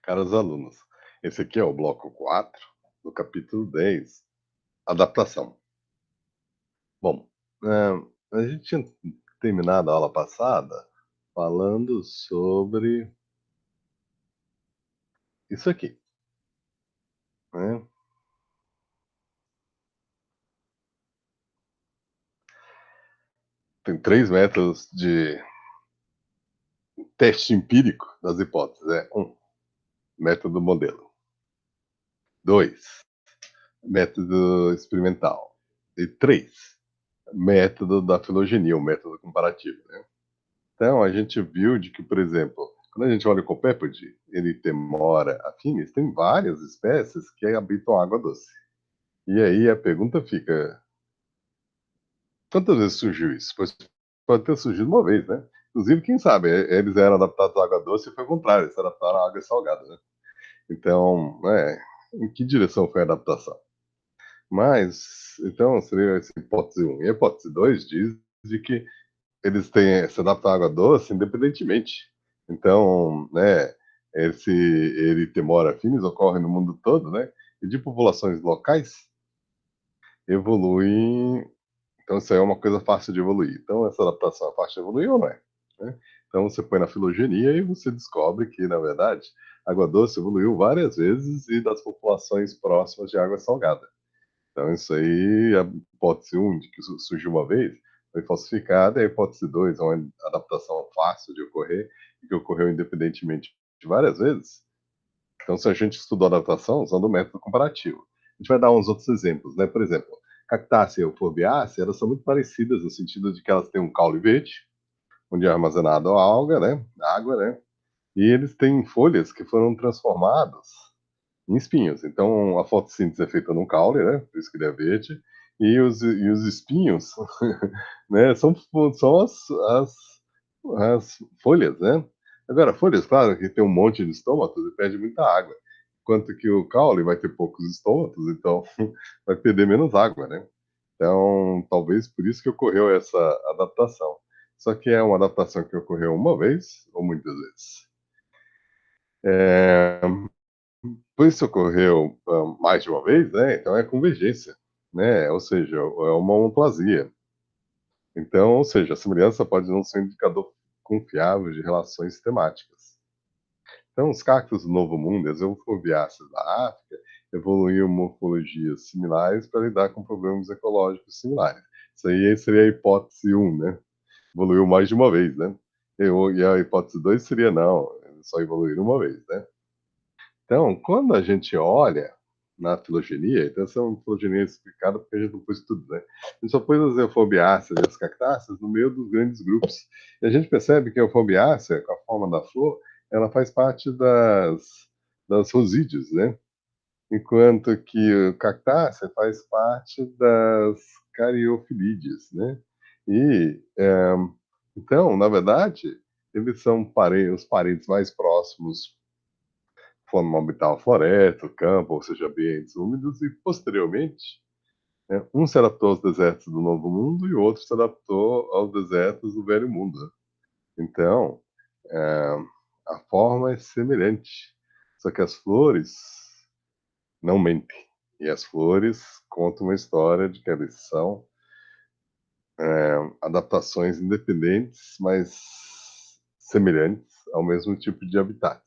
Caros alunos, esse aqui é o bloco 4 do capítulo 10, adaptação. Bom, a gente tinha terminado a aula passada falando sobre isso aqui, né? Tem 3 métodos de teste empírico das hipóteses. 1, método modelo. 2, método experimental. E 3, método da filogenia, o método comparativo, né? Então, a gente viu de que, por exemplo, quando a gente olha o copépode, Erythemora affinis, tem várias espécies que habitam água doce. E aí a pergunta fica: quantas vezes surgiu isso? Pois pode ter surgido uma vez, né? Inclusive, quem sabe, eles eram adaptados à água doce e foi o contrário, eles se adaptaram à água salgada, né? Então, em que direção foi a adaptação? Mas, então, seria essa hipótese 1. E a hipótese 2 diz de que eles se adaptam à água doce independentemente. Então, né, esse Erythemora affinis ocorre no mundo todo, né? E de populações locais evoluem. Então, isso aí é uma coisa fácil de evoluir. Então, essa adaptação é fácil de evoluir ou não é? Né? Então, você põe na filogenia e você descobre que, na verdade, a água doce evoluiu várias vezes e das populações próximas de água salgada. Então, isso aí, a hipótese 1, de que surgiu uma vez, foi falsificada, e a hipótese 2 é uma adaptação fácil de ocorrer, e que ocorreu independentemente de várias vezes. Então, se a gente estudou adaptação usando o método comparativo, a gente vai dar uns outros exemplos, né? Por exemplo, cactácea e euforbiácea, elas são muito parecidas no sentido de que elas têm um caule verde, onde é armazenado a alga, né? A água, né? E eles têm folhas que foram transformadas em espinhos. Então, a fotossíntese é feita no caule, né? Por isso que ele é verde. E os espinhos, né? São as folhas, né? Agora, folhas, claro, que tem um monte de estômatos e perde muita água. Enquanto que o caule vai ter poucos estômatos, então vai perder menos água, né? Então, talvez por isso que ocorreu essa adaptação. Só que é uma adaptação que ocorreu uma vez ou muitas vezes. É, Por isso ocorreu mais de uma vez, né? Então é convergência, né? Ou seja, é uma homoplasia. Então, ou seja, a semelhança pode não ser um indicador confiável de relações sistemáticas. Então, os cactos do Novo Mundo, as euforbiáceas da África, evoluíram morfologias similares para lidar com problemas ecológicos similares. Isso aí seria a hipótese 1, né? Evoluiu mais de uma vez, né? E a hipótese 2 seria não, só evoluíram uma vez, né? Então, quando a gente olha na filogenia, então essa é uma filogenia explicada porque a gente não pôs tudo, né? A gente só pôs as euforbiáceas e as cactáceas no meio dos grandes grupos. E a gente percebe que a euforbiácea, com a forma da flor, ela faz parte das rosídeos, né? Enquanto que o cactácea faz parte das cariofilídeas, né? E, então, na verdade, eles são os parentes mais próximos forma habitar a floresta, o campo, ou seja, ambientes úmidos, e posteriormente, né, um se adaptou aos desertos do Novo Mundo e o outro se adaptou aos desertos do Velho Mundo. Né? Então, é, a forma é semelhante, só que as flores não mentem. E as flores contam uma história de que eles são adaptações independentes, mas semelhantes ao mesmo tipo de habitat.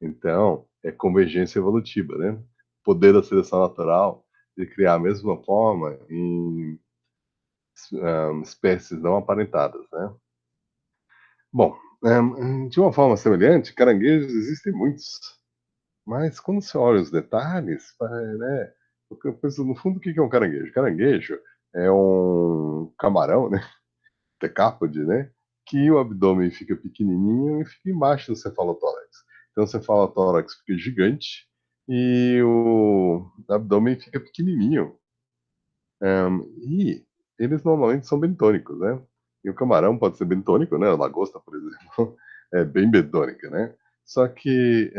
Então, é convergência evolutiva, né? Poder da seleção natural de criar a mesma forma em espécies não aparentadas, né? Bom, de uma forma semelhante, caranguejos existem muitos, mas quando você olha os detalhes, né? Eu penso, no fundo, o que é um caranguejo? Caranguejo é um camarão, né? Decápode, né? Que o abdômen fica pequenininho e fica embaixo do cefalotórax. Então, o cefalotórax fica gigante e o abdômen fica pequenininho. E eles normalmente são bentônicos, né? E o camarão pode ser bentônico, né? A lagosta, por exemplo, é bem bentônica, né? Só que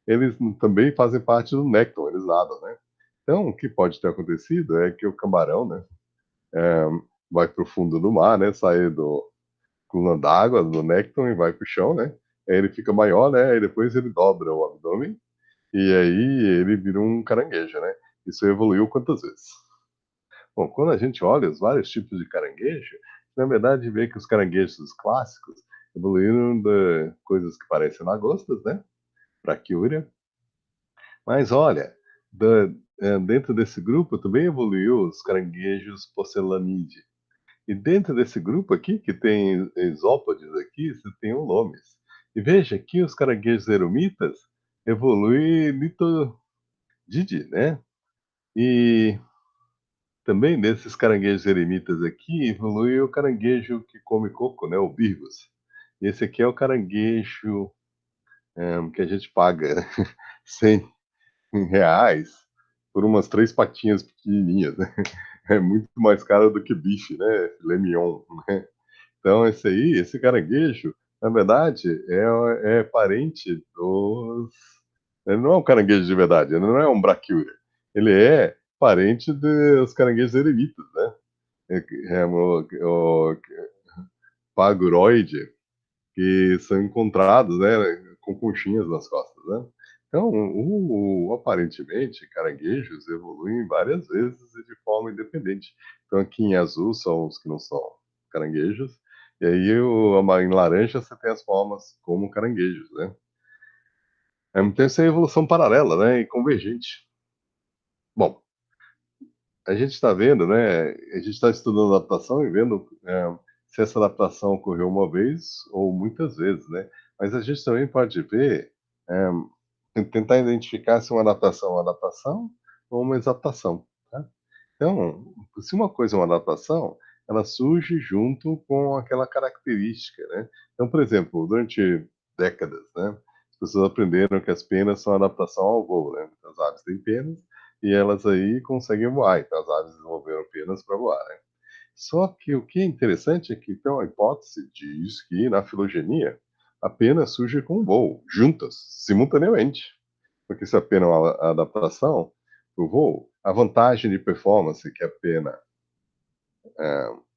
eles também fazem parte do nécton, eles nadam, né? Então, o que pode ter acontecido é que o camarão, né? Vai para o fundo do mar, né? Sai do coluna d'água, do nécton e vai para o chão, né? aí ele fica maior, né, e depois ele dobra o abdômen, e aí ele vira um caranguejo, né. Isso evoluiu quantas vezes? Bom, quando a gente olha os vários tipos de caranguejo, na verdade vê que os caranguejos clássicos evoluíram de coisas que parecem lagostas, né, Brachyuria, mas olha, dentro desse grupo também evoluiu os caranguejos Porcelaниdae. E dentro desse grupo aqui, que tem isópodes aqui, você tem o lomes. E veja que os caranguejos erumitas evoluem litodide, né? E também desses caranguejos eremitas aqui, evolui o caranguejo que come coco, né? O Birgus. E esse aqui é o caranguejo que a gente paga R$ 100 por umas 3 patinhas pequenininhas, né? É muito mais caro do que bife, né? Filé mignon, né? Então esse caranguejo, na verdade, é parente dos ele não é um caranguejo de verdade, ele não é um brachyuria. Ele é parente dos caranguejos eremitas, né. O paguroide, que são encontrados, né, com conchinhas nas costas, né. Então, aparentemente, caranguejos evoluem várias vezes e de forma independente. Então, aqui em azul são os que não são caranguejos, e aí em laranja você tem as formas como caranguejos, né. Então essa é a evolução paralela, né, e convergente. Bom, a gente está vendo, né, a gente está estudando adaptação e vendo, se essa adaptação ocorreu uma vez ou muitas vezes, né. Mas a gente também pode ver, tentar identificar se uma adaptação é uma adaptação ou uma exaptação, tá. Então, se uma coisa é uma adaptação, ela surge junto com aquela característica, né. Então, por exemplo, durante décadas, né, as pessoas aprenderam que as penas são adaptação ao voo, né. As aves têm penas e elas aí conseguem voar, então as aves desenvolveram penas para voar, né. Só que o que é interessante é que tem uma hipótese diz que na filogenia a pena surge com o voo, juntas, simultaneamente. Porque se a pena é uma adaptação para o voo, a vantagem de performance que a pena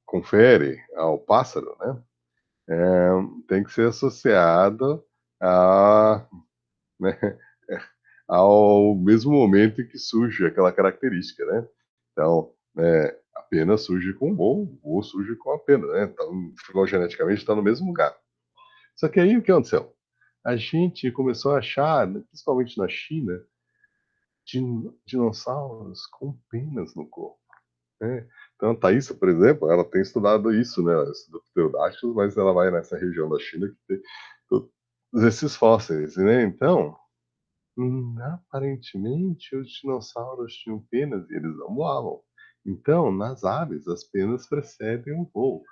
confere ao pássaro, né, tem que ser associado a, né, ao mesmo momento em que surge aquela característica, né. Então, a pena surge com o voo surge com a pena, né. Então, filogeneticamente está no mesmo lugar. Só que aí o que aconteceu? A gente começou a achar, principalmente na China, dinossauros com penas no corpo, né. Então a Thaisa, por exemplo, ela tem estudado isso, né, ela estuda pterodáctilos, mas ela vai nessa região da China que tem todos esses fósseis, né. Então, aparentemente os dinossauros tinham penas e eles não voavam. Então, nas aves, as penas precedem o voo.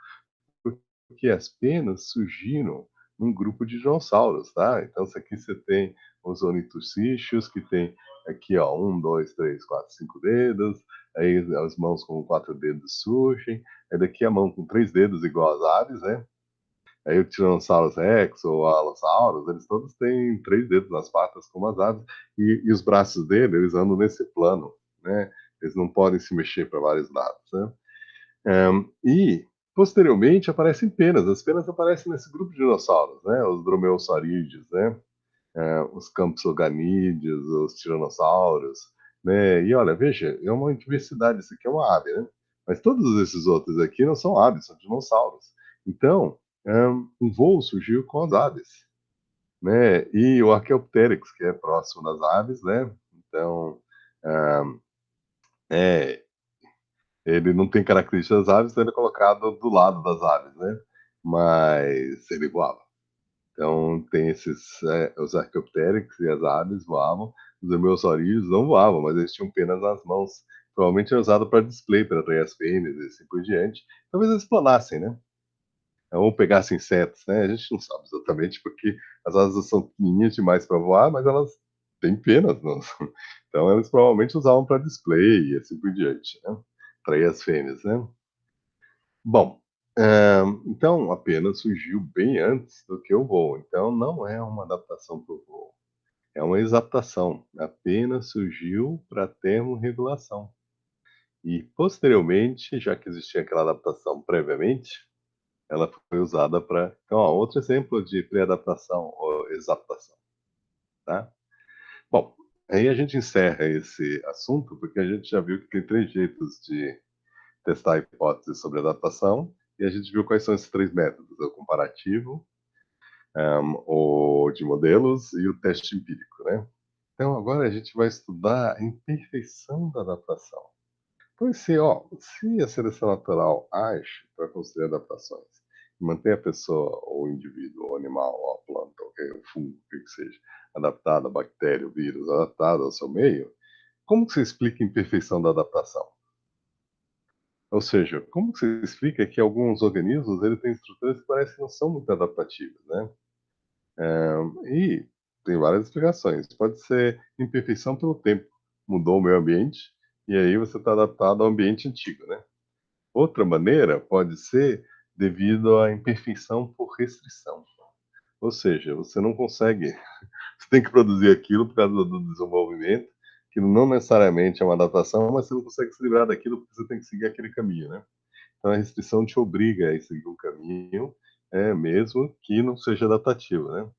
Porque as penas surgiram num grupo de dinossauros, tá? Então, isso aqui você tem os ornitorrinchos, que tem aqui, ó, 1, 2, 3, 4, 5 dedos, aí as mãos com 4 dedos surgem, aí daqui a mão com 3 dedos, igual as aves, né? Aí o Tyrannosaurus Rex ou o Allosaurus, eles todos têm 3 dedos nas patas, como as aves, e os braços dele, eles andam nesse plano, né? Eles não podem se mexer para vários lados, né? E posteriormente aparecem penas. As penas aparecem nesse grupo de dinossauros, né? Os dromeossaurídeos, né? Os campsognanídeos, os tiranossauros, né? E olha, veja, é uma diversidade. Isso aqui é uma ave, né? Mas todos esses outros aqui não são aves, são dinossauros. Então, um voo surgiu com as aves, né? E o Archaeopteryx, que é próximo das aves, né? Então, hum, é, ele não tem características das aves, então ele é colocado do lado das aves, né? Mas ele voava. Então tem os Archaeopteryx e as aves voavam, os Dromeossaurídeos não voavam, mas eles tinham penas nas mãos. Provavelmente era usado para display, para atrair as fêmeas e assim por diante. Talvez eles planassem, né? Ou pegassem insetos, né? A gente não sabe exatamente porque as asas são pequenininhas demais para voar, mas elas têm penas, não? Então eles provavelmente usavam para display e assim por diante, né? Atrair as fêmeas, né? Bom, então a pena surgiu bem antes do que o voo, então não é uma adaptação para o voo, é uma exaptação. A pena surgiu para termorregulação e posteriormente, já que existia aquela adaptação previamente, ela foi usada para. Então, ó, outro exemplo de pré-adaptação ou exaptação, tá? Bom, aí a gente encerra esse assunto, porque a gente já viu que tem três jeitos de testar hipóteses sobre adaptação, e a gente viu quais são esses três métodos: o comparativo, o de modelos e o teste empírico, né? Então, agora a gente vai estudar a imperfeição da adaptação. Pois se, ó, se a seleção natural age para construir adaptações, manter a pessoa, ou o indivíduo, ou o animal, ou a planta, ou o fungo, o que seja, adaptado à bactéria, o vírus, adaptado ao seu meio, como que você explica a imperfeição da adaptação? Ou seja, como que você explica que alguns organismos ele têm estruturas que parecem que não são muito adaptativas, né? E tem várias explicações. Pode ser imperfeição pelo tempo. Mudou o meio ambiente e aí você está adaptado ao ambiente antigo, né? Outra maneira pode ser devido à imperfeição por restrição. Ou seja, você não consegue, você tem que produzir aquilo por causa do desenvolvimento, que não necessariamente é uma adaptação, mas você não consegue se livrar daquilo porque você tem que seguir aquele caminho, né? Então a restrição te obriga a seguir um caminho, mesmo que não seja adaptativo, né?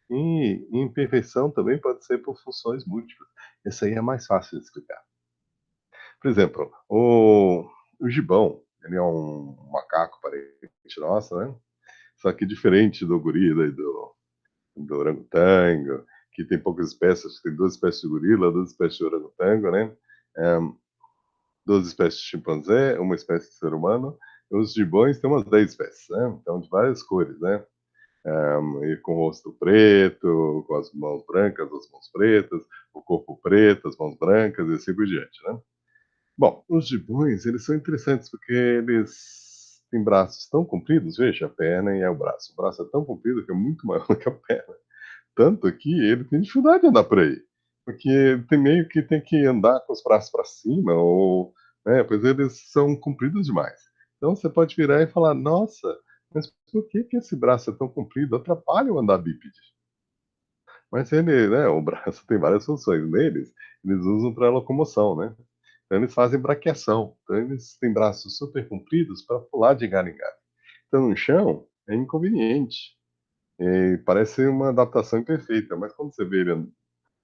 E imperfeição também pode ser por funções múltiplas. Esse aí é mais fácil de explicar. Por exemplo, o gibão, ele é um macaco parente nosso, né? Só que diferente do gorila e do orangotango, que tem poucas espécies, tem duas espécies de gorila, duas espécies de orangotango, né? É, duas espécies de chimpanzé, uma espécie de ser humano. Os gibões têm umas 10 espécies, né? Então, de várias cores, né? E com o rosto preto, com as mãos brancas, as mãos pretas, o corpo preto, as mãos brancas e assim por diante, né? Bom, os gibões, eles são interessantes porque eles têm braços tão compridos, veja, a perna e o braço. O braço é tão comprido que é muito maior do que a perna. Tanto que ele tem dificuldade de andar por aí. Porque tem meio que tem que andar com os braços para cima, ou, né, pois eles são compridos demais. Então você pode virar e falar: nossa, mas por que, que esse braço é tão comprido? Atrapalha o andar bípede. Mas ele, né, o braço tem várias funções neles, eles usam para locomoção, né? Então eles fazem braquiação. Então eles têm braços super compridos para pular de galho em galho. Então no chão é inconveniente. E parece uma adaptação imperfeita, mas quando você vê ele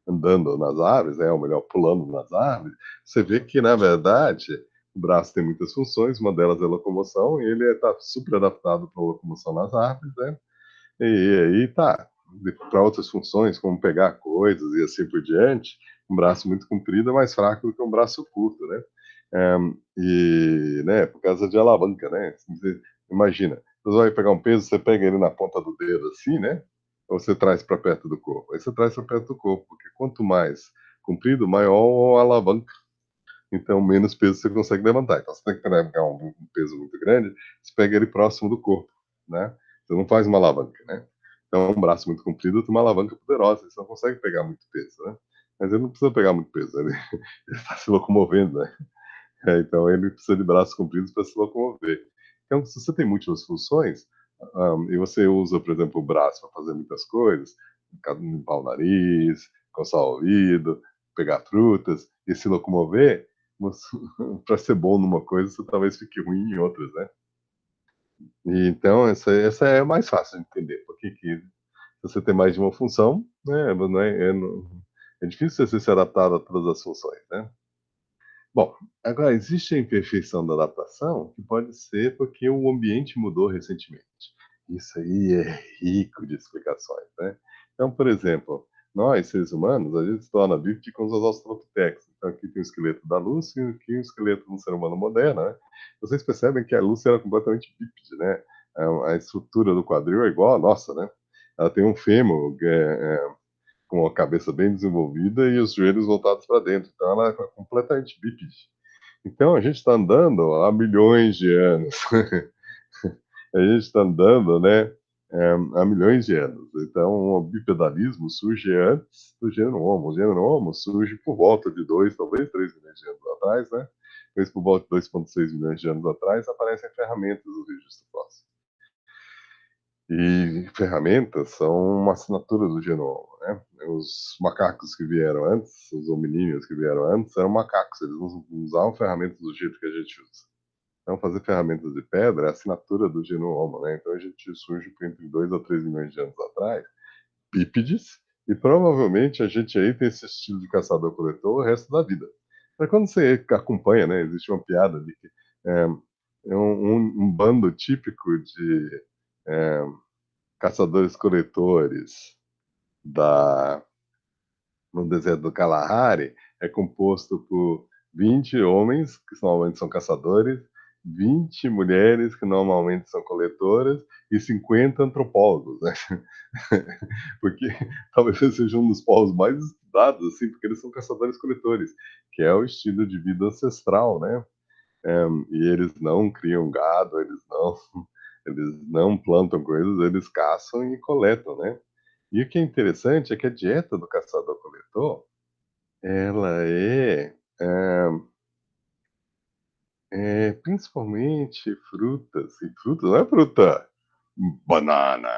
andando nas árvores, né, ou melhor, pulando nas árvores, você vê que, na verdade, o braço tem muitas funções, uma delas é a locomoção, e ele está super adaptado para a locomoção nas árvores, né? E aí tá, para outras funções, como pegar coisas e assim por diante, um braço muito comprido é mais fraco do que um braço curto, né? E, né, por causa de alavanca, né? Você imagina, você vai pegar um peso, você pega ele na ponta do dedo assim, né? Ou você traz para perto do corpo? Aí você traz para perto do corpo, porque quanto mais comprido, maior a alavanca. Então, menos peso você consegue levantar. Então, você tem que pegar um peso muito grande, você pega ele próximo do corpo, né? Você não faz uma alavanca, né? Então, um braço muito comprido tem uma alavanca poderosa, você não consegue pegar muito peso, né? Mas ele não precisa pegar muito peso, ele está se locomovendo, né? Então, ele precisa de braços compridos para se locomover. Então, se você tem múltiplas funções, e você usa, por exemplo, o braço para fazer muitas coisas, limpar o nariz, coçar o ouvido, pegar frutas e se locomover, para ser bom numa coisa, você talvez fique ruim em outras, né? E, então, essa é mais fácil de entender. Porque que, se você tem mais de uma função, né, é difícil você se adaptar a todas as funções, né? Bom, agora existe a imperfeição da adaptação, que pode ser porque o ambiente mudou recentemente. Isso aí é rico de explicações, né? Então, por exemplo, nós, seres humanos, a gente se torna bípede com os australopithecus. Então, aqui tem o esqueleto da Lucy e aqui o esqueleto de um ser humano moderno, né? Vocês percebem que a Lucy era completamente bípede, né? A estrutura do quadril é igual à nossa, né? Ela tem um fêmur com a cabeça bem desenvolvida e os joelhos voltados para dentro. Então, ela é completamente bípede. Então, a gente está andando há milhões de anos. A gente está andando, né, há milhões de anos. Então, o bipedalismo surge antes do gênero Homo. O gênero Homo surge por volta de 2, talvez 3 milhões de anos atrás, né? Depois, por volta de 2,6 milhões de anos atrás, aparecem ferramentas do registro fóssil. E ferramentas são uma assinatura do genoma, né? Os macacos que vieram antes, os hominíneos que vieram antes, eram macacos, eles não usavam ferramentas do jeito que a gente usa. Então, fazer ferramentas de pedra é a assinatura do gênero Homo, né? Então, a gente surge por entre 2 a 3 milhões de anos atrás, bípedes, e provavelmente a gente aí tem esse estilo de caçador-coletor o resto da vida. Mas quando você acompanha, né, existe uma piada de que é, é um bando típico de é, caçadores-coletores da no deserto do Kalahari é composto por 20 homens, que normalmente são caçadores, 20 mulheres, que normalmente são coletoras, e 50 antropólogos, né? Porque talvez esse seja um dos povos mais estudados, assim, porque eles são caçadores-coletores, que é o estilo de vida ancestral, né? E eles não criam gado, eles não plantam coisas, eles caçam e coletam, né? E o que é interessante é que a dieta do caçador-coletor ela principalmente frutas, e frutas não é fruta, banana,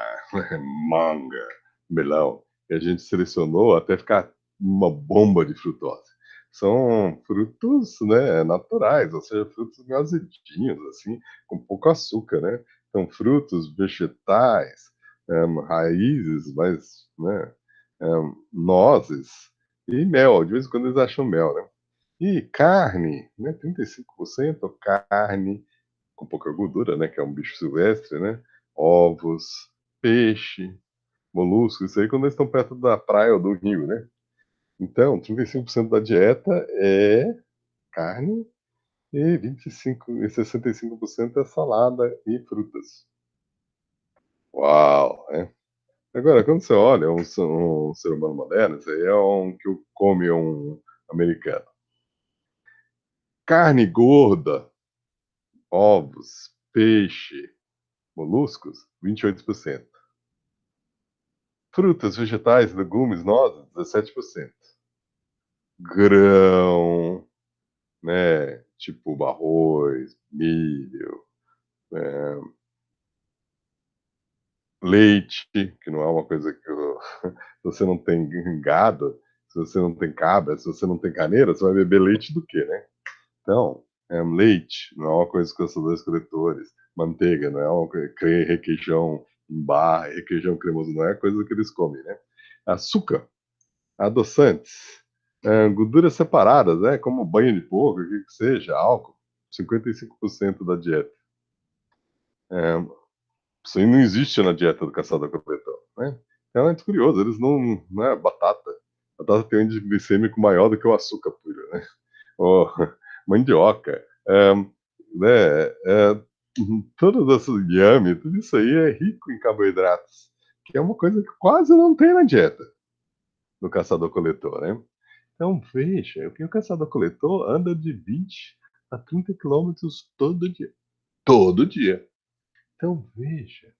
manga, melão, que a gente selecionou até ficar uma bomba de frutose. São frutos, né, naturais, ou seja, frutos meio azedinhos, assim, com pouco açúcar, né? Então, frutos, vegetais, raízes, mas, né, nozes e mel. De vez em quando eles acham mel, né? E carne, né? 35% carne com pouca gordura, né? Que é um bicho silvestre, né? Ovos, peixe, moluscos, isso aí quando eles estão perto da praia ou do rio, né? Então, 35% da dieta é carne e 65% é salada e frutas. Uau, né? Agora, quando você olha um ser humano moderno, isso aí é um que come um americano. Carne gorda, ovos, peixe, moluscos, 28%. Frutas, vegetais, legumes, nozes, 17%. Grão, né? Tipo arroz, milho, é, leite, que não é uma coisa que se você não tem gado, se você não tem cabra, se você não tem carneiro, você vai beber leite do quê, né? Então, leite não é uma coisa que caçadores-coletores, manteiga não é uma coisa, requeijão em barra, requeijão cremoso não é coisa que eles comem, né? Açúcar, adoçantes, gorduras separadas, né? Como banho de porco, o que que seja, álcool, 55% da dieta. É, isso aí não existe na dieta do caçador-coletor, né? Então é muito curioso, eles não é batata. Batata tem um índice glicêmico maior do que o açúcar puro, né? Ou mandioca, né, todas essas inhame, tudo isso aí é rico em carboidratos, que é uma coisa que quase não tem na dieta do caçador-coletor, né? Então veja, o caçador-coletor anda de 20 a 30 quilômetros todo dia. Todo dia. Então veja,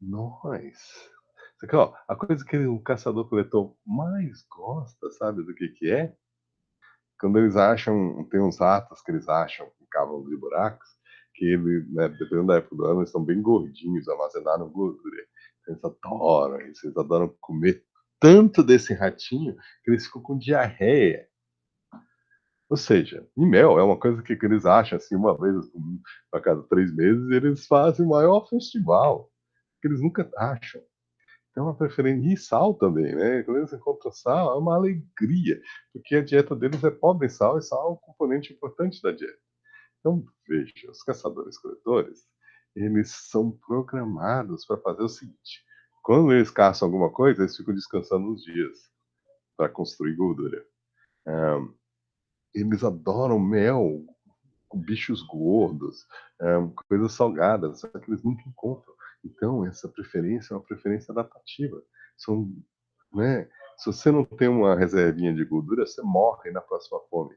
nós. Isso aqui, ó, a coisa que o caçador-coletor mais gosta, sabe do que é? Quando eles acham, tem uns ratos que eles acham em cavalos de buracos, que eles, né, dependendo da época do ano, eles estão bem gordinhos, armazenaram gordura. Eles adoram isso, eles adoram comer tanto desse ratinho que eles ficam com diarreia. Ou seja, em mel é uma coisa que eles acham assim, uma vez a cada 3 meses, eles fazem o maior festival, que eles nunca acham. Então, a preferência. E sal também, né? Quando eles encontram sal, é uma alegria, porque a dieta deles é pobre em sal, e sal é um componente importante da dieta. Então, veja, os caçadores-coletores, eles são programados para fazer o seguinte: quando eles caçam alguma coisa, eles ficam descansando uns dias para construir gordura. Ah, eles adoram mel, bichos gordos, coisas salgadas, só que eles nunca encontram. Então, essa preferência é uma preferência adaptativa. São, né? Se você não tem uma reservinha de gordura, você morre na próxima fome.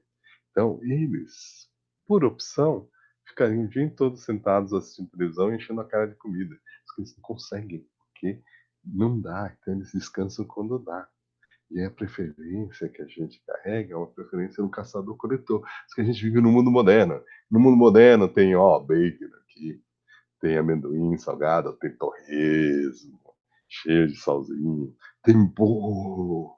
Então, eles, por opção, ficariam o dia todo sentados assistindo televisão e enchendo a cara de comida. Porque eles não conseguem, porque não dá. Então, eles descansam quando dá. E a preferência que a gente carrega é uma preferência no caçador-coletor. Isso que a gente vive no mundo moderno. No mundo moderno tem, ó, bacon aqui, tem amendoim salgado, tem torresmo, cheio de salzinho, tem bolo,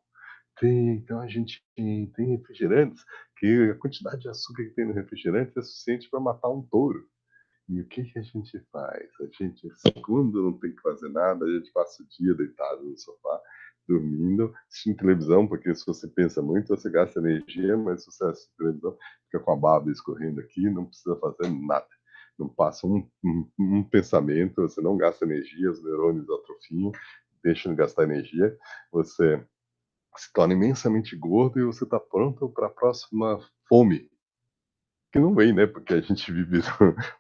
tem, então a gente tem refrigerantes, que a quantidade de açúcar que tem no refrigerante é suficiente para matar um touro. E o que que a gente faz? A gente, quando não tem que fazer nada, a gente passa o dia deitado no sofá, dormindo, assistindo televisão, porque se você pensa muito, você gasta energia, mas se você assiste televisão, fica com a baba escorrendo aqui, não precisa fazer nada. Não passa um pensamento, você não gasta energia, os neurônios atrofiam, deixam de gastar energia, você se torna imensamente gordo e você está pronto para a próxima fome, que não vem, né? Porque a gente vive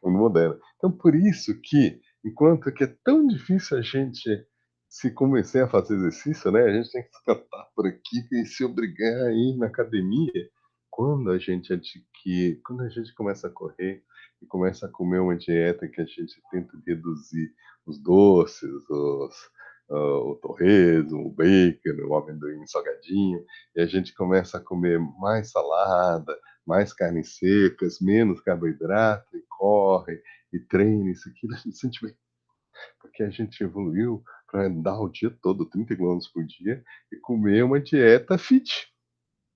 no mundo moderno. Então, por isso que, enquanto que é tão difícil a gente se convencer a fazer exercício, né? A gente tem que se tratar por aqui e se obrigar a ir na academia. Quando a gente começa a correr e começa a comer uma dieta que a gente tenta reduzir os doces, o torresmo, o bacon, o amendoim salgadinho, e a gente começa a comer mais salada, mais carnes secas, menos carboidrato, e corre, e treina, isso, aquilo, a gente sente bem. Porque a gente evoluiu para andar o dia todo, 30 quilômetros por dia, e comer uma dieta fit,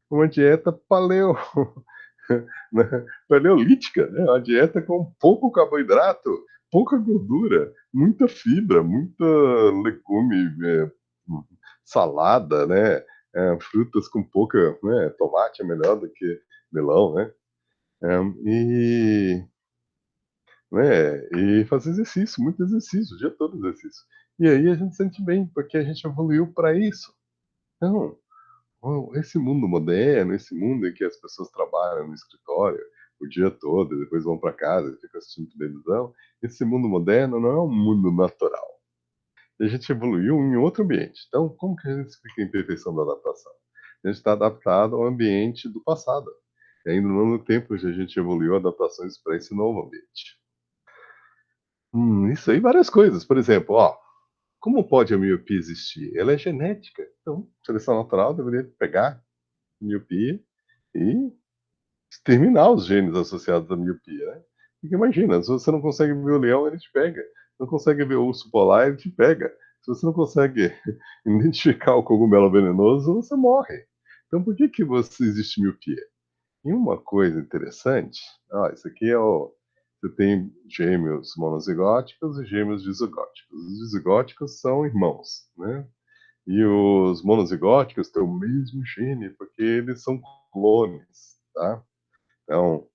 uma dieta né, paleolítica, né? Uma dieta com pouco carboidrato, pouca gordura, muita fibra, muita legume, salada, né? Frutas com pouca, né? Tomate é melhor do que melão, né? É, e, e fazer exercício, muito exercício, o dia todo exercício. E aí a gente sente bem, porque a gente evoluiu para isso. Então, esse mundo moderno, esse mundo em que as pessoas trabalham no escritório o dia todo, e depois vão para casa e ficam assistindo televisão, esse mundo moderno não é um mundo natural. A gente evoluiu em outro ambiente. Então, como que a gente explica a imperfeição da adaptação? A gente está adaptado ao ambiente do passado. E ainda no tempo a gente evoluiu adaptações para esse novo ambiente. Isso aí, várias coisas. Por exemplo, ó, como pode a miopia existir? Ela é genética. Então, seleção natural deveria pegar miopia e exterminar os genes associados à miopia, né? Porque imagina, se você não consegue ver o leão, ele te pega. Não consegue ver o urso polar, ele te pega. Se você não consegue identificar o cogumelo venenoso, você morre. Então, por que que você existe miopia? E uma coisa interessante, ó, isso aqui é o. Você tem gêmeos monozigóticos e gêmeos dizigóticos. Os dizigóticos são irmãos, né? E os monozigóticos têm o mesmo gene, porque eles são clones, tá? Então,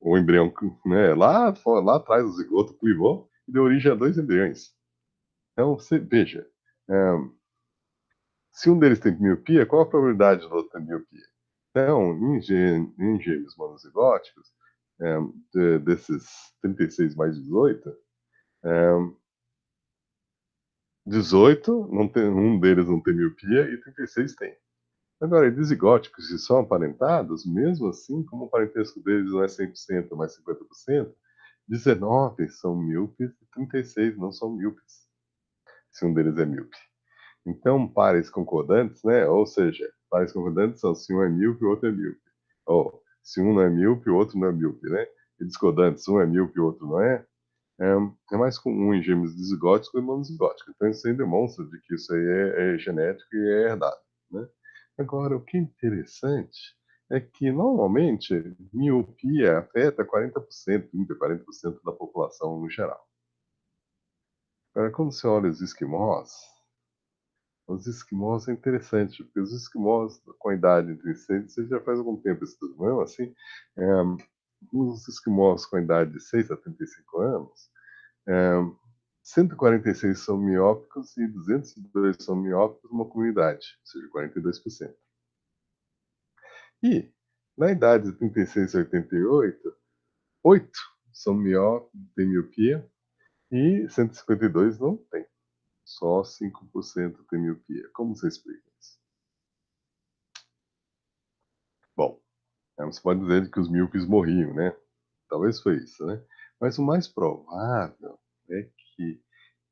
o embrião, né, lá atrás, o zigoto clivou e deu origem a dois embriões. Então, você veja, é, se um deles tem miopia, qual a probabilidade do outro ter miopia? Então, em gêmeos monozigóticos, desses 36 mais 18, é, 18, não tem, um deles não tem miopia e 36 tem. Agora, dizigóticos que são aparentados, mesmo assim, como o parentesco deles não é 100%, mas 50%, 19 são míopes e 36 não são míopes, se um deles é míope. Então, pares concordantes, né? Ou seja, pares concordantes são se um é míope e o outro é míope. Ou se um não é míope, o outro não é míope, né? E discordantes, um é míope e o outro não é. É mais comum em gêmeos dizigóticos e monozigóticos. Então, isso aí demonstra de que isso aí é genético e é herdado, né? Agora, o que é interessante é que, normalmente, miopia afeta 40%, 30, 40% da população no geral. Agora, quando você olha os esquimós é interessante, porque os esquimós com a idade entre 6, você já faz algum tempo isso tudo, não é assim? É, os esquimós com a idade de 6 a 35 anos, é, 146 são miópicos e 202 são miópicos numa comunidade, ou seja, 42%. E, na idade de 36 a 88, 8 são miópicos, têm miopia, e 152 não tem. Só 5% tem miopia. Como você explica isso? Bom, você pode dizer que os míopes morriam, né? Talvez foi isso, né? Mas o mais provável é que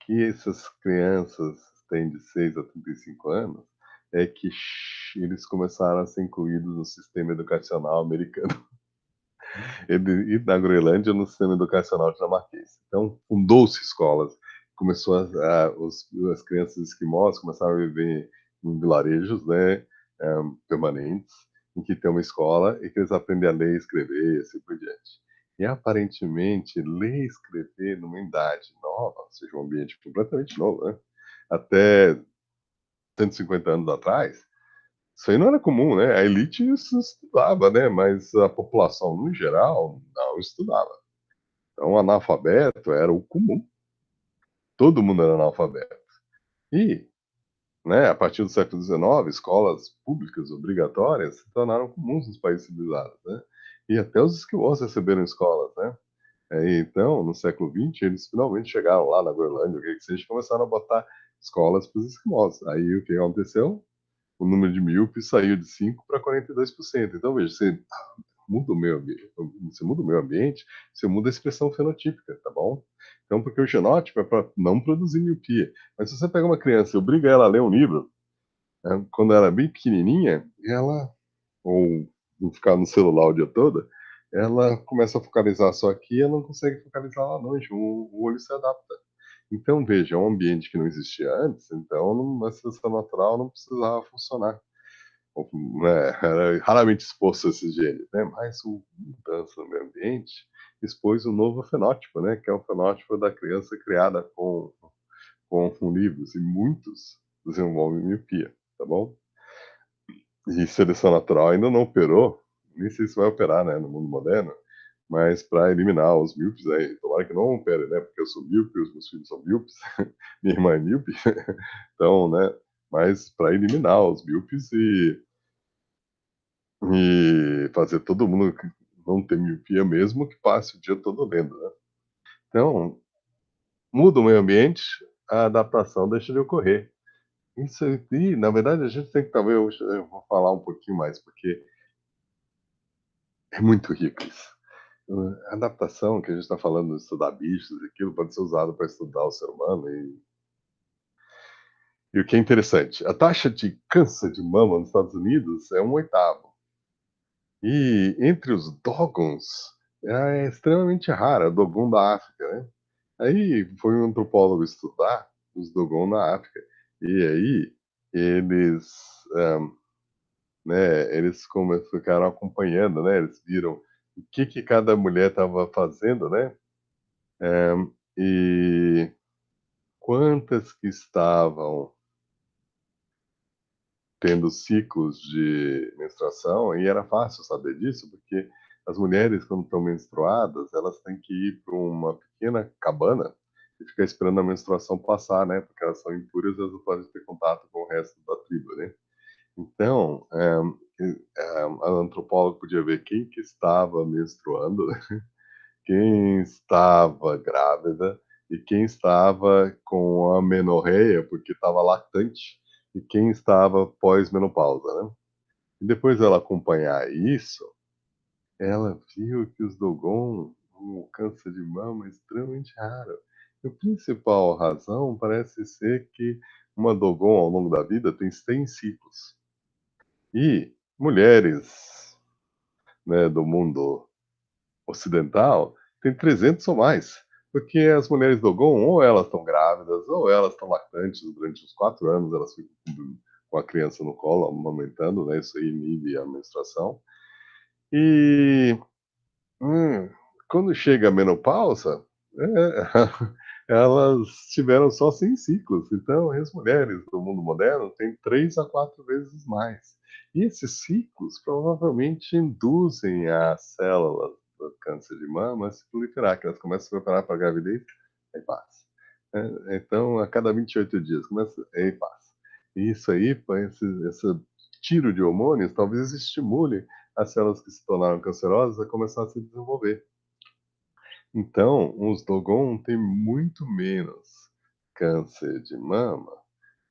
essas crianças têm de 6 a 35 anos é que eles começaram a ser incluídos no sistema educacional americano e na Groenlândia no sistema educacional dinamarquês. Então, fundou-se escolas, começou as crianças esquimós começaram a viver em vilarejos, né, permanentes, em que tem uma escola e que eles aprendem a ler e escrever e assim por diante. E aparentemente ler e escrever numa idade nova, ou seja, um ambiente completamente novo, né, até 150 anos atrás, isso aí não era comum, né, a elite estudava, né, mas a população no geral não estudava. Então analfabeto era o comum, todo mundo era analfabeto. E, né, a partir do século XIX, escolas públicas obrigatórias se tornaram comuns nos países civilizados, né, e até os esquimós receberam escolas, né. Então, no século XX, eles finalmente chegaram lá na Groenlândia, o que seja, e começaram a botar escolas para os esquimós. Aí o que aconteceu? O número de míopes saiu de 5 para 42%. Então, veja, muda o meio ambiente, você muda o meio ambiente, você muda a expressão fenotípica, tá bom? Então, porque o genótipo é para não produzir miopia. Mas se você pega uma criança e obriga ela a ler um livro, quando ela é bem pequenininha, ela ou não ficar no celular o dia todo, ela começa a focalizar só aqui e ela não consegue focalizar lá longe, o olho se adapta. Então, veja, é um ambiente que não existia antes, então a seleção natural não precisava funcionar. Ou, né, era raramente exposto a esses genes, né? Mas a mudança no meio ambiente expôs um novo fenótipo, né? Que é o fenótipo da criança criada com livros, e muitos desenvolvem miopia, tá bom? E seleção natural ainda não operou, nem sei se vai operar, né, no mundo moderno, mas para eliminar os míopes aí, tomara que não opere, né, porque eu sou míope, os meus filhos são míopes, minha irmã é míope, então, né, mas para eliminar os míopes e fazer todo mundo que não ter miopia mesmo, que passe o dia todo lendo, né. Então, muda o meio ambiente, a adaptação deixa de ocorrer. Isso aí, na verdade, a gente tem que talvez eu vou falar um pouquinho mais, porque é muito rico isso. A adaptação que a gente está falando de estudar bichos, aquilo pode ser usado para estudar o ser humano e o que é interessante, a taxa de câncer de mama nos Estados Unidos é um oitavo. E entre os dogons, é extremamente rara, dogon da África, né. Aí foi um antropólogo estudar os dogon na África, e aí eles, hã, né, eles ficaram acompanhando, né, eles viram o que cada mulher estava fazendo, né, e quantas que estavam tendo ciclos de menstruação, e era fácil saber disso, porque as mulheres, quando estão menstruadas, elas têm que ir para uma pequena cabana e ficar esperando a menstruação passar, né? Porque elas são impuras, elas não podem ter contato com o resto da tribo, né? Então, a antropóloga podia ver quem que estava menstruando, quem estava grávida e quem estava com a menorreia, porque estava lactante, e quem estava pós-menopausa, né. E depois dela acompanhar isso, ela viu que os Dogon, o câncer de mama é extremamente raro. E a principal razão parece ser que uma Dogon, ao longo da vida, tem 100 ciclos. E mulheres, né, do mundo ocidental tem 300 ou mais, porque as mulheres Dogon, ou elas estão grávidas, ou elas estão lactantes durante os 4 anos, elas ficam com a criança no colo, amamentando, né, isso aí inibe a menstruação. E, hum, quando chega a menopausa, elas tiveram só 100 ciclos, então as mulheres do mundo moderno têm 3 a 4 vezes mais. E esses ciclos provavelmente induzem as células do câncer de mama a se proliferar, que elas começam a se preparar para a gravidez, aí passa. Então a cada 28 dias começa, aí passa. E isso aí, pô, esse tiro de hormônios talvez estimule as células que se tornaram cancerosas a começar a se desenvolver. Então, os Dogon têm muito menos câncer de mama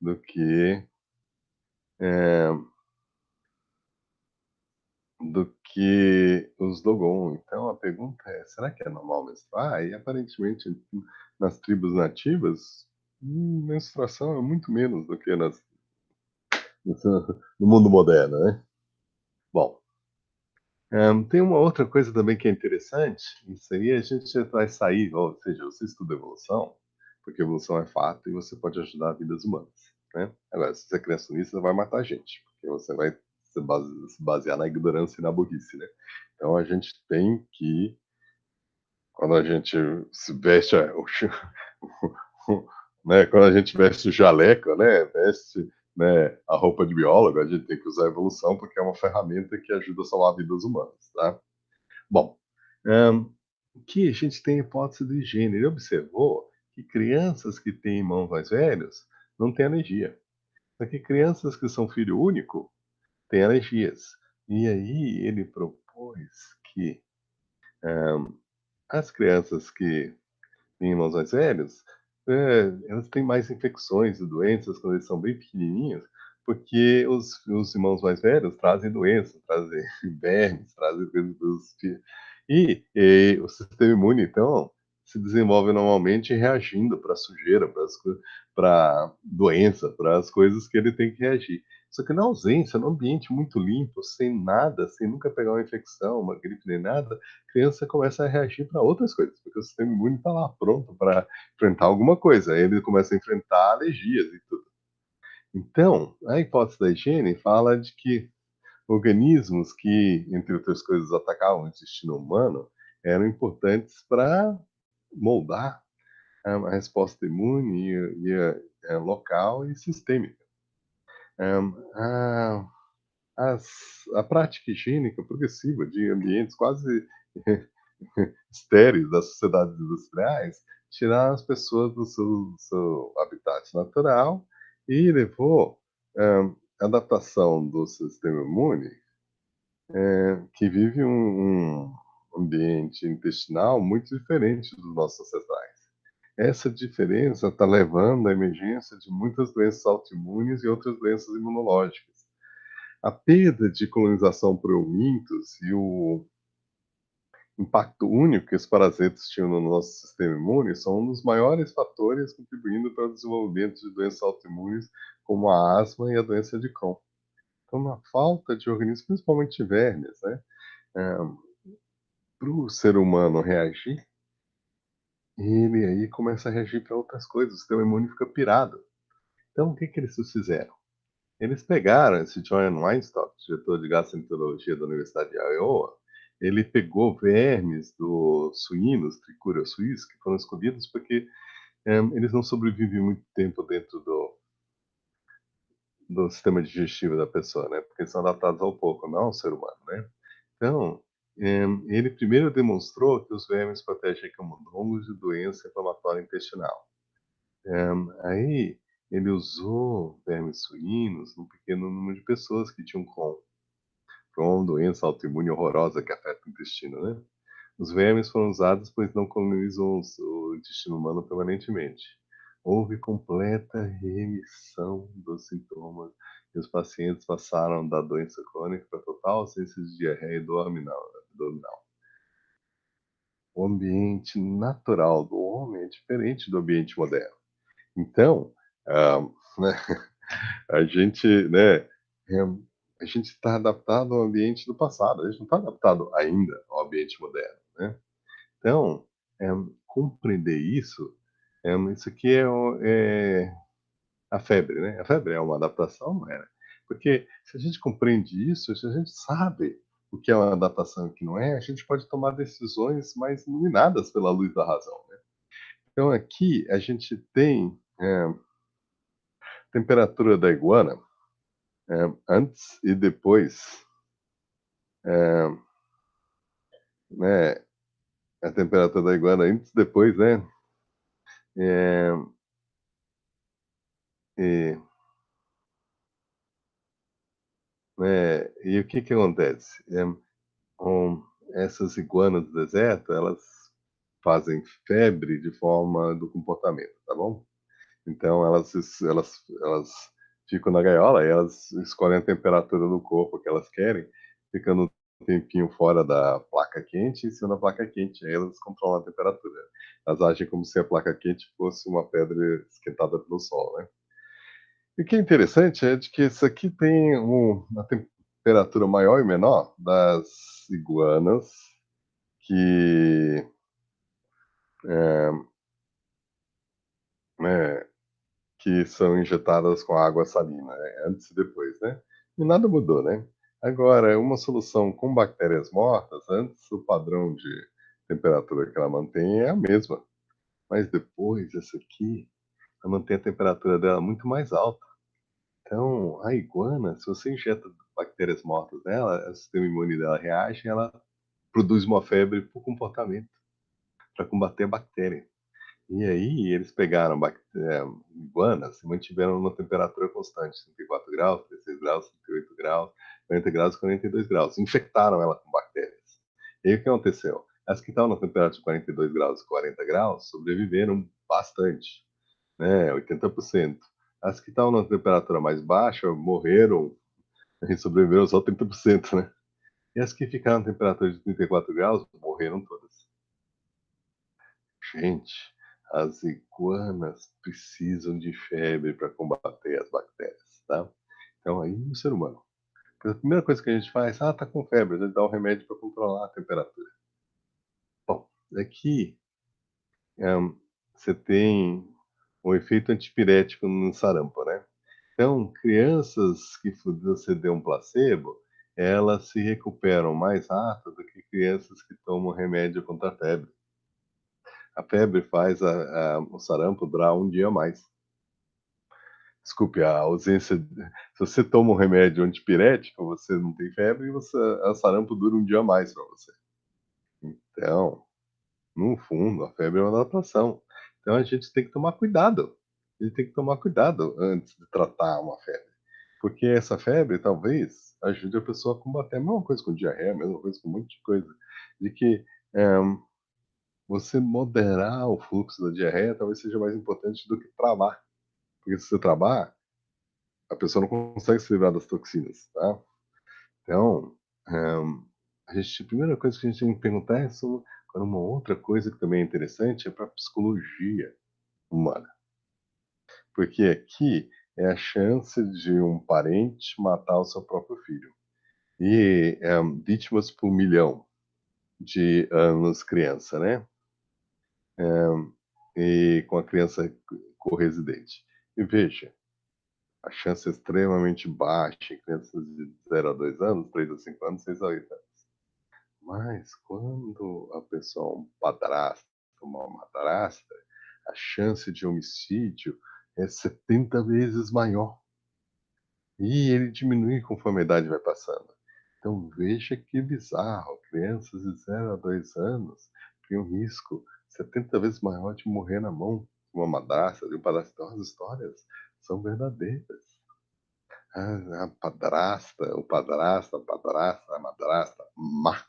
do que, eh, os Dogon. Então a pergunta é: será que é normal menstruar? E aparentemente nas tribos nativas, menstruação é muito menos do que no mundo moderno, né. Bom, tem uma outra coisa também que é interessante, isso aí a gente vai sair, ou seja, você estuda evolução, porque evolução é fato e você pode ajudar vidas humanas, né. Agora, se você é criacionista, vai matar a gente, porque você vai se basear na ignorância e na burrice, né. Então a gente tem que quando a gente se veste né, quando a gente veste o jaleco, né, veste, né, a roupa de biólogo, a gente tem que usar a evolução, porque é uma ferramenta que ajuda a salvar vidas humanas, tá? Bom, hã, aqui a gente tem a hipótese de higiene. Ele observou que crianças que têm irmãos mais velhos não têm alergia, só que crianças que são filho único têm alergias. E aí ele propôs que, as crianças que têm irmãos mais velhos, elas têm mais infecções e doenças quando eles são bem pequenininhos, porque os irmãos mais velhos trazem doenças, trazem vermes, trazem coisas dos fi e o sistema imune, então, se desenvolve normalmente reagindo para sujeira, para doença, para as coisas que ele tem que reagir. Só que na ausência, num ambiente muito limpo, sem nada, sem nunca pegar uma infecção, uma gripe nem nada, a criança começa a reagir para outras coisas, porque o sistema imune está lá pronto para enfrentar alguma coisa. Aí ele começa a enfrentar alergias e tudo. Então, a hipótese da higiene fala de que organismos que, entre outras coisas, atacavam o intestino humano eram importantes para moldar a resposta imune local e sistêmica. A, as, a prática higiênica progressiva de ambientes quase estéreis das sociedades industriais tiraram as pessoas do seu habitat natural e levou adaptação do sistema imune, que vive um ambiente intestinal muito diferente dos nossos ancestrais. Essa diferença está levando à emergência de muitas doenças autoimunes e outras doenças imunológicas. A perda de colonização por eumintos e o impacto único que os parasitas tinham no nosso sistema imune são um dos maiores fatores contribuindo para o desenvolvimento de doenças autoimunes como a asma e a doença de Crohn. Então, na falta de organismos, principalmente vermes, né, para o ser humano reagir, ele aí começa a reagir para outras coisas, o sistema imune fica pirado. Então, o que que eles fizeram? Eles pegaram esse John Weinstock, diretor de gastroenterologia da Universidade de Iowa, ele pegou vermes dos suínos, Trichuria suis, que foram escolhidos porque eles não sobrevivem muito tempo dentro do sistema digestivo da pessoa, né? Porque são adaptados ao pouco, não ao ser humano, né? Então, ele primeiro demonstrou que os vermes protegem camundongos de doença inflamatória intestinal. Aí ele usou vermes suínos num pequeno número de pessoas que tinham Crohn, doença autoimune horrorosa que afeta o intestino, né? Os vermes foram usados pois não colonizam o intestino humano permanentemente. Houve completa remissão dos sintomas e os pacientes passaram da doença crônica para total ausência de diarreia e dor abdominal. O ambiente natural do homem é diferente do ambiente moderno. Então, ah, né, a gente, né, é, a gente está adaptado ao ambiente do passado, a gente não está adaptado ainda ao ambiente moderno, né? Então, é, compreender isso, isso aqui é a febre, né? A febre é uma adaptação, não é? Porque se a gente compreende isso, se a gente sabe o que é uma adaptação e o que não é, a gente pode tomar decisões mais iluminadas pela luz da razão, né? Então, aqui a gente tem temperatura da iguana antes e depois, é, né? A temperatura da iguana antes e depois, né? É, e, e o que que acontece? Com essas iguanas do deserto, elas fazem febre de forma do comportamento, tá bom? Então elas ficam na gaiola e elas escolhem a temperatura do corpo que elas querem, ficando um tempinho fora da placa quente e em cima da placa quente. Aí elas controlam a temperatura. Elas agem como se a placa quente fosse uma pedra esquentada pelo sol, né? E o que é interessante é de que isso aqui tem uma temperatura maior e menor das iguanas que, né, que são injetadas com água salina, né, antes e depois, né? E nada mudou, né? Agora, uma solução com bactérias mortas, antes o padrão temperatura que ela mantém é a mesma. Mas depois, essa aqui, ela mantém a temperatura dela muito mais alta. Então, a iguana, se você injeta bactérias mortas nela, o sistema imune dela reage, ela produz uma febre por comportamento, para combater a bactéria. E aí, eles pegaram iguanas e mantiveram numa temperatura constante, 34 graus, 36 graus, 38 graus, 40 graus, 42 graus. Infectaram ela com bactérias. E aí, o que aconteceu? As que estavam na temperatura de 42 graus e 40 graus sobreviveram bastante, né, 80%. As que estavam na temperatura mais baixa morreram e sobreviveram só 30%, né? E as que ficaram na temperatura de 34 graus morreram todas. Gente, as iguanas precisam de febre para combater as bactérias, tá? Então, aí no ser humano, a primeira coisa que a gente faz, tá com febre, a gente dá um remédio para controlar a temperatura. Bom, aqui você tem um efeito antipirético no sarampo, né? Então, crianças que você deu um placebo, elas se recuperam mais rápido do que crianças que tomam remédio contra a febre. A febre faz o sarampo durar um dia a mais. Desculpe, a ausência. Se você toma um remédio antipirético, você não tem febre e a sarampo dura um dia a mais para você. Então, no fundo, a febre é uma adaptação. Então, a gente tem que tomar cuidado. A gente tem que tomar cuidado antes de tratar uma febre. Porque essa febre, talvez, ajude a pessoa a combater a mesma coisa com diarreia, a mesma coisa com um monte de coisa. De que eh, você moderar o fluxo da diarreia talvez seja mais importante do que travar. Porque se você travar, a pessoa não consegue se livrar das toxinas, tá? Então, a primeira coisa que a gente tem que perguntar é sobre agora uma outra coisa que também é interessante é para a psicologia humana. Porque aqui é a chance de um parente matar o seu próprio filho. E vítimas por milhão de anos criança, né? E com a criança corresidente. E veja, a chance é extremamente baixa em crianças de 0 a 2 anos, 3 a 5 anos, 6 a 8 anos. Mas quando a pessoa é um padrasto, uma madrasta, a chance de homicídio é 70 vezes maior. E ele diminui conforme a idade vai passando. Então veja que bizarro, crianças de 0 a 2 anos têm um risco 70 vezes maior de morrer na mão de uma madrasta, de um padrasto. Então as histórias são verdadeiras. A padrasta, o padrasto, a padrasta, a madrasta, má.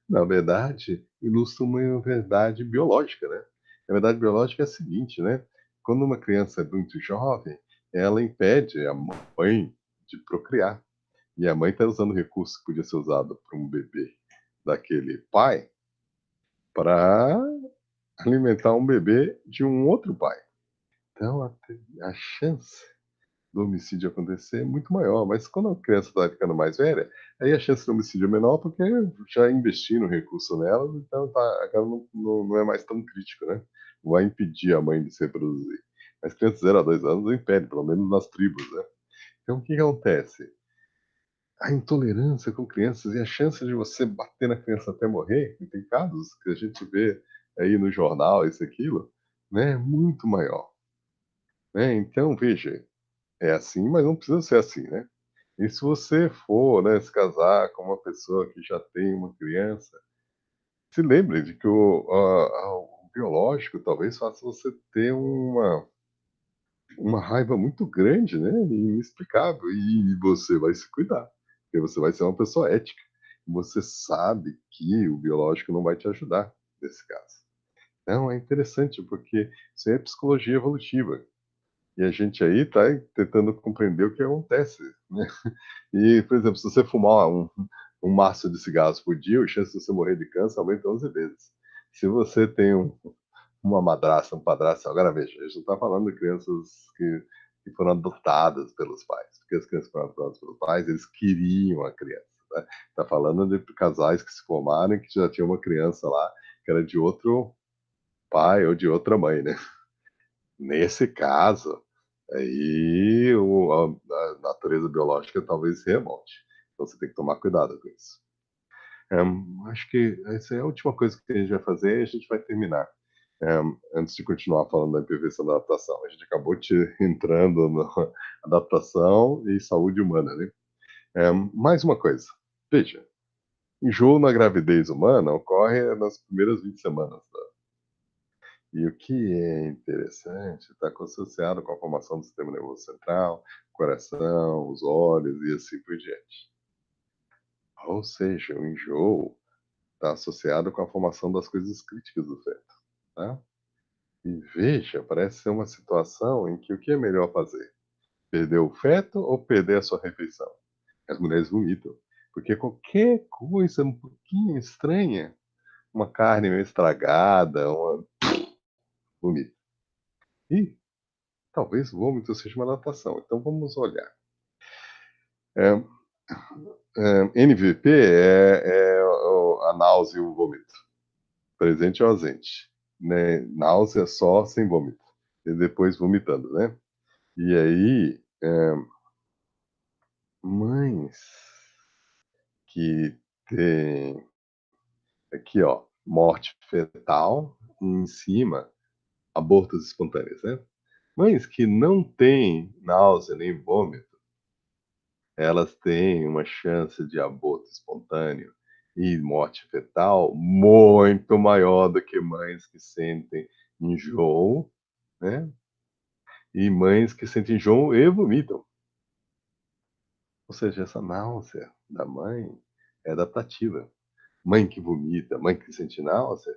Na verdade, ilustra uma verdade biológica, né? A verdade biológica é a seguinte, né? Quando uma criança é muito jovem, ela impede a mãe de procriar. E a mãe está usando o recurso que podia ser usado para um bebê daquele pai para alimentar um bebê de um outro pai. Então, a chance do homicídio acontecer é muito maior. Mas quando a criança está ficando mais velha, aí a chance do homicídio é menor porque já investiram recurso nela, então agora não é mais tão crítico, né? Vai impedir a mãe de se reproduzir. Mas crianças de 0 a 2 anos impede, pelo menos nas tribos, né? Então o que acontece? A intolerância com crianças e a chance de você bater na criança até morrer, e tem casos que a gente vê aí no jornal, isso e aquilo, né? É muito maior. Né? Então, veja, é assim, mas não precisa ser assim, né? E se você for, né, se casar com uma pessoa que já tem uma criança, se lembre de que o biológico talvez faça você ter uma raiva muito grande, né, inexplicável, e você vai se cuidar, porque você vai ser uma pessoa ética. Você sabe que o biológico não vai te ajudar nesse caso. Então é interessante, porque isso é psicologia evolutiva. E a gente aí está tentando compreender o que acontece, né? E, por exemplo, se você fumar um maço de cigarros por dia, a chance de você morrer de câncer aumenta 11 vezes. Se você tem uma madrasta, um padrasto, agora veja, a gente não está falando de crianças que foram adotadas pelos pais, porque as crianças que foram adotadas pelos pais, eles queriam a criança. Né? Está falando de casais que se formaram e que já tinha uma criança lá que era de outro pai ou de outra mãe, né? Nesse caso, aí a natureza biológica talvez se revolte. Então você tem que tomar cuidado com isso. Acho que essa é a última coisa que a gente vai fazer e a gente vai terminar. Antes de continuar falando da imperfeição da adaptação. A gente acabou entrando na adaptação e saúde humana, né? Mais uma coisa. Veja, enjoo na gravidez humana ocorre nas primeiras 20 semanas. Tá? E o que é interessante está associado com a formação do sistema nervoso central, coração, os olhos e assim por diante. Ou seja, o enjoo está associado com a formação das coisas críticas do feto. Tá? E veja, parece ser uma situação em que o que é melhor fazer? Perder o feto ou perder a sua refeição? As mulheres vomitam. Porque qualquer coisa um pouquinho estranha, uma carne meio estragada, vomita. E talvez vômito seja uma adaptação. Então vamos olhar. É, NVP a náusea e o vômito. Presente ou ausente. Né? Náusea só sem vômito. E depois vomitando, né? E aí, mães que têm aqui, ó, morte fetal e em cima abortos espontâneos, né? Mães que não têm náusea nem vômito, elas têm uma chance de aborto espontâneo e morte fetal muito maior do que mães que sentem enjoo, né? E mães que sentem enjoo e vomitam. Ou seja, essa náusea da mãe é adaptativa. Mãe que vomita, mãe que sente náusea,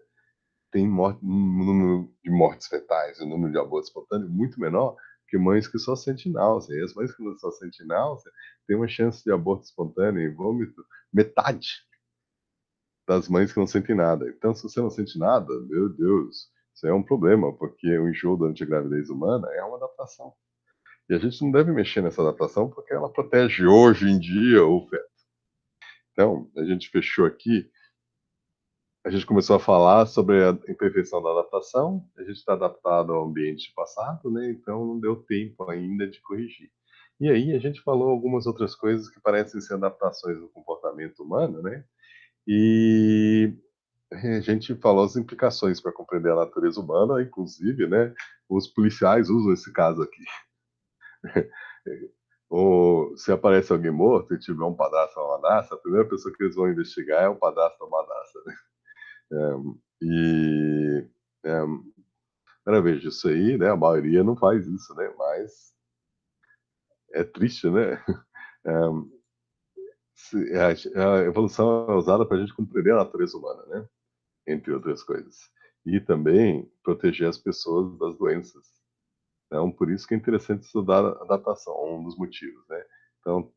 tem um número de mortes fetais, um número de abortos espontâneos muito menor que mães que só sentem náusea. E as mães que não só sentem náusea têm uma chance de aborto espontâneo e vômito metade das mães que não sentem nada. Então, se você não sente nada, meu Deus, isso é um problema, porque o enjoo durante a gravidez humana é uma adaptação. E a gente não deve mexer nessa adaptação porque ela protege hoje em dia o feto. Então, a gente fechou aqui. A gente começou a falar sobre a imperfeição da adaptação, a gente está adaptado ao ambiente passado, né? Então não deu tempo ainda de corrigir. E aí a gente falou algumas outras coisas que parecem ser adaptações do comportamento humano, né? E a gente falou as implicações para compreender a natureza humana, inclusive, né? Os policiais usam esse caso aqui. Ou se aparece alguém morto e tiver um padrasto ou uma madrasta, a primeira pessoa que eles vão investigar é o padrasto ou a madrasta, né? E Cara, veja, isso aí, né? A maioria não faz isso, né? Mas é triste, né? A evolução é usada para a gente compreender a natureza humana, né? Entre outras coisas. E também proteger as pessoas das doenças. Então, por isso que é interessante estudar a adaptação, um dos motivos, né? Então,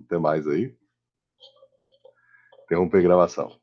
tem mais aí. Interromper a gravação.